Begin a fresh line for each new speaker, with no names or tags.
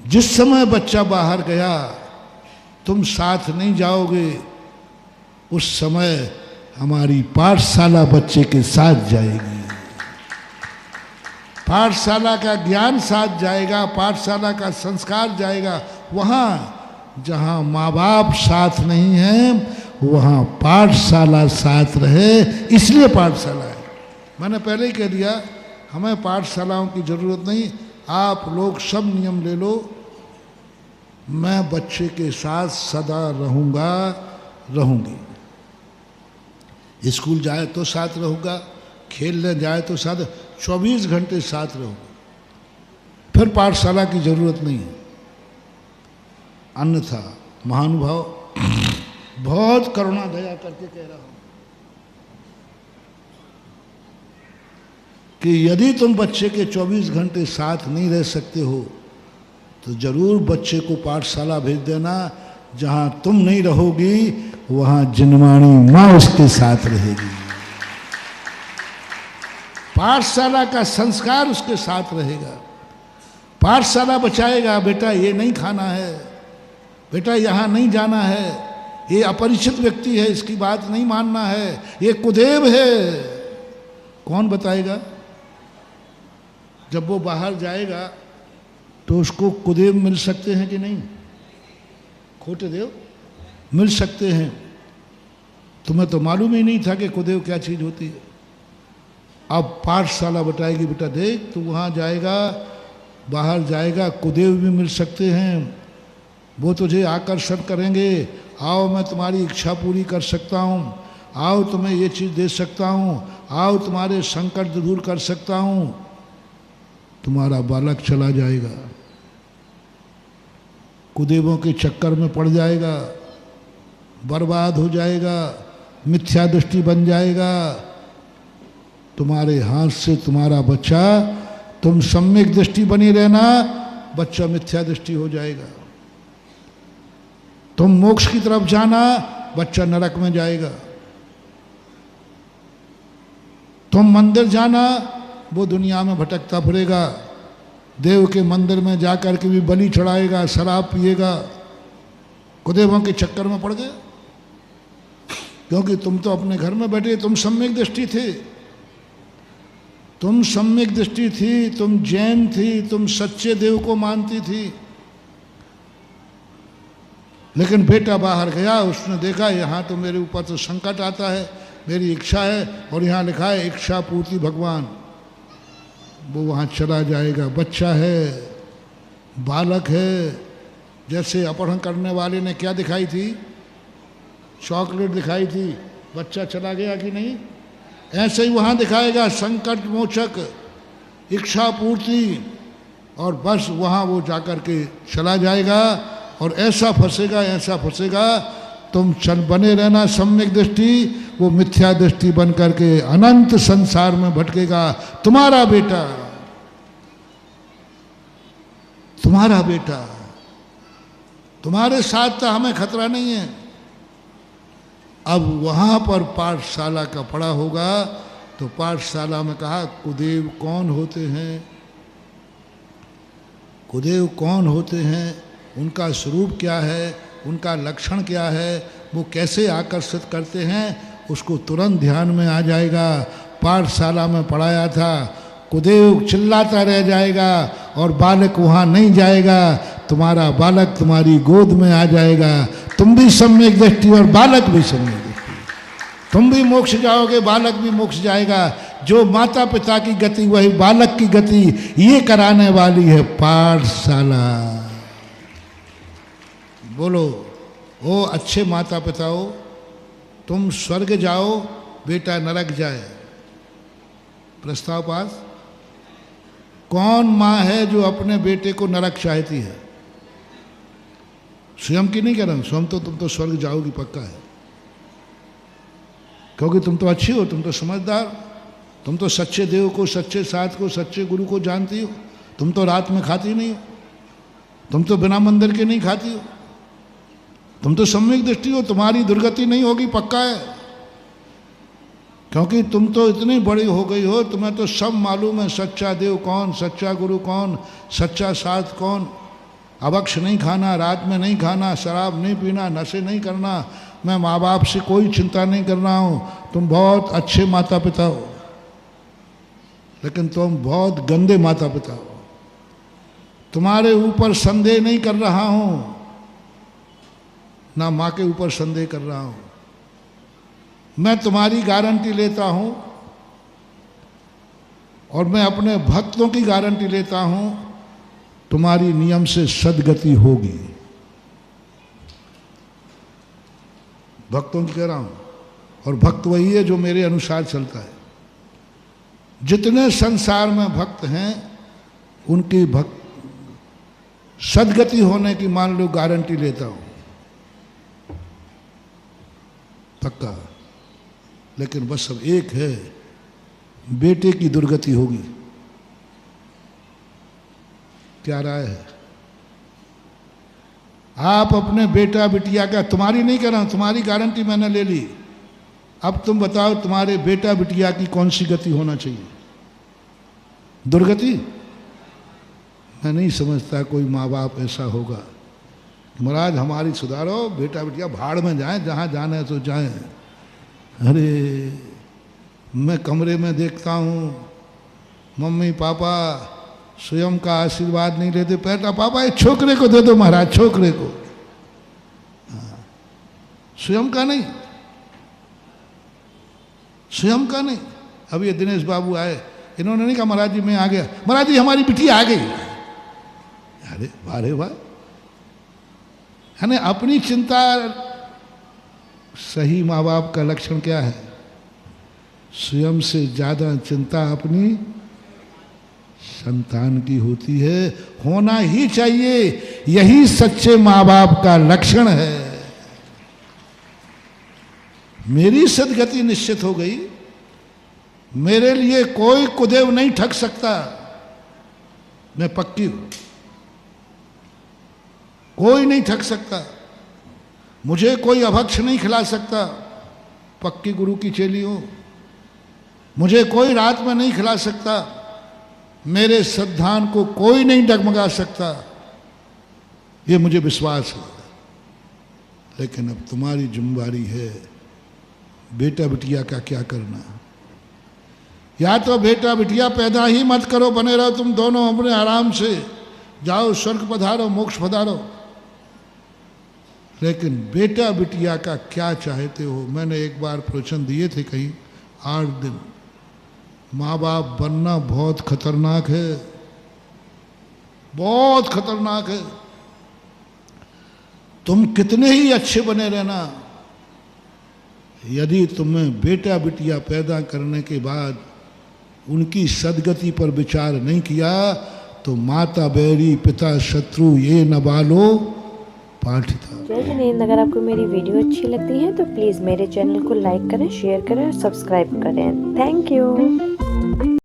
जिस समय बच्चा बाहर गया तुम साथ नहीं जाओगे, उस समय हमारी पाठशाला बच्चे के साथ जाएगी। पाठशाला का ज्ञान साथ जाएगा, पाठशाला का संस्कार जाएगा। वहाँ जहाँ माँ बाप साथ नहीं हैं वहाँ पाठशाला साथ रहे, इसलिए पाठशाला है। मैंने पहले ही कह दिया, हमें पाठशालाओं की ज़रूरत नहीं। आप लोग सब नियम ले लो, मैं बच्चे के साथ सदा रहूँगा, रहूँगी। स्कूल जाए तो साथ रहूँगा, खेलने जाए तो साथ, 24 घंटे साथ रहूँगा, फिर पाठशाला की ज़रूरत नहीं है। अन्यथा महानुभाव, बहुत करुणा दया करके कह रहा हूँ कि यदि तुम बच्चे के 24 घंटे साथ नहीं रह सकते हो तो जरूर बच्चे को पाठशाला भेज देना। जहाँ तुम नहीं रहोगी वहाँ जिनवाणी माँ उसके साथ रहेगी। पाठशाला का संस्कार उसके साथ रहेगा। पाठशाला बचाएगा, बेटा ये नहीं खाना है, बेटा यहाँ नहीं जाना है, ये अपरिचित व्यक्ति है, इसकी बात नहीं मानना है, ये कुदेव है। कौन बताएगा? जब वो बाहर जाएगा तो उसको कुदेव मिल सकते हैं कि नहीं? खोटे देव मिल सकते हैं। तुम्हें तो मालूम ही नहीं था कि कुदेव क्या चीज़ होती है। अब पाठशाला बताएगी, बेटा देख तू वहाँ जाएगा, बाहर जाएगा, कुदेव भी मिल सकते हैं, वो तुझे आकर्षण करेंगे। आओ मैं तुम्हारी इच्छा पूरी कर सकता हूँ, आओ तुम्हें ये चीज़ दे सकता हूँ, आओ तुम्हारे संकट दूर कर सकता हूँ। तुम्हारा बालक चला जाएगा, कुदेवों के चक्कर में पड़ जाएगा, बर्बाद हो जाएगा, मिथ्या दृष्टि बन जाएगा। तुम्हारे हाथ से तुम्हारा बच्चा, तुम सम्यक दृष्टि बनी रहना, बच्चा मिथ्या दृष्टि हो जाएगा। तुम मोक्ष की तरफ जाना, बच्चा नरक में जाएगा। तुम मंदिर जाना, वो दुनिया में भटकता फिरेगा, देव के मंदिर में जाकर के भी बलि चढ़ाएगा, शराब पिएगा। कुदेवों के चक्कर में पड़ गए, क्योंकि तुम तो अपने घर में बैठे, तुम सम्यक दृष्टि थे, तुम सम्यक दृष्टि थी, तुम जैन थी, तुम सच्चे देव को मानती थी। लेकिन बेटा बाहर गया, उसने देखा यहाँ तो मेरे ऊपर तो संकट आता है, मेरी इच्छा है, और यहाँ लिखा है इच्छा पूर्ति भगवान। वो वहाँ चला जाएगा। बच्चा है, बालक है। जैसे अपहरण करने वाले ने क्या दिखाई थी? चॉकलेट दिखाई थी, बच्चा चला गया कि नहीं? ऐसे ही वहाँ दिखाएगा संकट मोचक, इच्छा पूर्ति, और बस वहाँ वो जाकर के चला जाएगा। और ऐसा फंसेगा, ऐसा फंसेगा, तुम चल बने रहना सम्यक दृष्टि, वो मिथ्या दृष्टि बन करके अनंत संसार में भटकेगा। तुम्हारा बेटा, तुम्हारा बेटा, तुम्हारे साथ तो हमें खतरा नहीं है। अब वहाँ पर पाठशाला का पढ़ा होगा तो पाठशाला में कहा कुदेव कौन होते हैं, कुदेव कौन होते हैं, उनका स्वरूप क्या है, उनका लक्षण क्या है, वो कैसे आकर्षित करते हैं, उसको तुरंत ध्यान में आ जाएगा। पाठशाला में पढ़ाया था, कुदेव चिल्लाता रह जाएगा और बालक वहाँ नहीं जाएगा। तुम्हारा बालक तुम्हारी गोद में आ जाएगा। तुम भी सम्यक दृष्टि और बालक भी सम्यक दृष्टि, तुम भी मोक्ष जाओगे, बालक भी मोक्ष जाएगा। जो माता पिता की गति वही बालक की गति, ये कराने वाली है पाठशाला। बोलो ओ अच्छे माता पिता हो, तुम स्वर्ग जाओ, बेटा नरक जाए। प्रस्ताव पास। कौन माँ है जो अपने बेटे को नरक चाहती है? स्वयं की नहीं कह रहा हूं, स्वयं तो तुम तो स्वर्ग जाओगी पक्का है, क्योंकि तुम तो अच्छी हो, तुम तो समझदार, तुम तो सच्चे देव को, सच्चे साथ को, सच्चे गुरु को जानती हो। तुम तो रात में खाती नहीं हो, तुम तो बिना मंदिर के नहीं खाती हो, तुम तो सम्यक दृष्टि हो, तुम्हारी दुर्गति नहीं होगी पक्का है, क्योंकि तुम तो इतनी बड़ी हो गई हो, तुम्हें तो सब मालूम है, सच्चा देव कौन, सच्चा गुरु कौन, सच्चा साथ कौन। अभक्ष नहीं खाना, रात में नहीं खाना, शराब नहीं पीना, नशे नहीं करना। मैं माँ बाप से कोई चिंता नहीं कर रहा हूँ। तुम बहुत अच्छे माता पिता हो, लेकिन तुम बहुत गंदे माता पिता हो। तुम्हारे ऊपर संदेह नहीं कर रहा हूँ, ना माँ के ऊपर संदेह कर रहा हूँ। मैं तुम्हारी गारंटी लेता हूँ और मैं अपने भक्तों की गारंटी लेता हूँ, तुम्हारी नियम से सदगति होगी। भक्तों की कह रहा हूँ, और भक्त वही है जो मेरे अनुसार चलता है। जितने संसार में भक्त हैं उनकी भक्त सदगति होने की मान लो गारंटी लेता हूँ, पक्का। लेकिन बस अब एक है, बेटे की दुर्गति होगी। क्या राय है? आप अपने बेटा बिटिया का, तुम्हारी नहीं कर रहा हूं, तुम्हारी गारंटी मैंने ले ली। अब तुम बताओ तुम्हारे बेटा बिटिया की कौन सी गति होना चाहिए? दुर्गति? मैं नहीं समझता कोई माँ बाप ऐसा होगा। महाराज हमारी सुधारो, बेटा बिटिया भाड़ में जाएं, जहाँ जाना है तो जाएं। अरे मैं कमरे में देखता हूँ मम्मी पापा स्वयं का आशीर्वाद नहीं लेते। बेटा पापा एक छोकरे को दे दो महाराज, छोकरे को, स्वयं का नहीं, स्वयं का नहीं। अब ये दिनेश बाबू आए, इन्होंने नहीं कहा महाराज जी मैं आ गया, महाराज जी हमारी बिटिया आ गई। अरे वाह वाह, है ना? अपनी चिंता। सही माँ बाप का लक्षण क्या है? स्वयं से ज्यादा चिंता अपनी संतान की होती है। होना ही चाहिए, यही सच्चे माँ बाप का लक्षण है। मेरी सदगति निश्चित हो गई, मेरे लिए कोई कुदेव नहीं ठग सकता, मैं पक्की हूं, कोई नहीं ठग सकता। मुझे कोई अभक्ष नहीं खिला सकता, पक्की गुरु की चेली हूं। मुझे कोई रात में नहीं खिला सकता, मेरे श्रद्धान को कोई नहीं डगमगा सकता, ये मुझे विश्वास है। लेकिन अब तुम्हारी जिम्मेदारी है, बेटा बिटिया का क्या करना। या तो बेटा बिटिया पैदा ही मत करो, बने रहो तुम दोनों अपने आराम से, जाओ स्वर्ग पधारो, मोक्ष पधारो। लेकिन बेटा बिटिया का क्या चाहते हो? मैंने एक बार प्रवचन दिए थे कहीं, 8 दिन। माँ बाप बनना बहुत खतरनाक है, बहुत खतरनाक है। तुम कितने ही अच्छे बने रहना, यदि तुम्हें बेटा बिटिया पैदा करने के बाद उनकी सदगति पर विचार नहीं किया तो माता बैरी पिता शत्रु ये न बालो पाठिता।
जय जिनेंद्र। अगर आपको मेरी वीडियो अच्छी लगती है तो प्लीज़ मेरे चैनल को लाइक करें, शेयर करें और सब्सक्राइब करें। Thank you.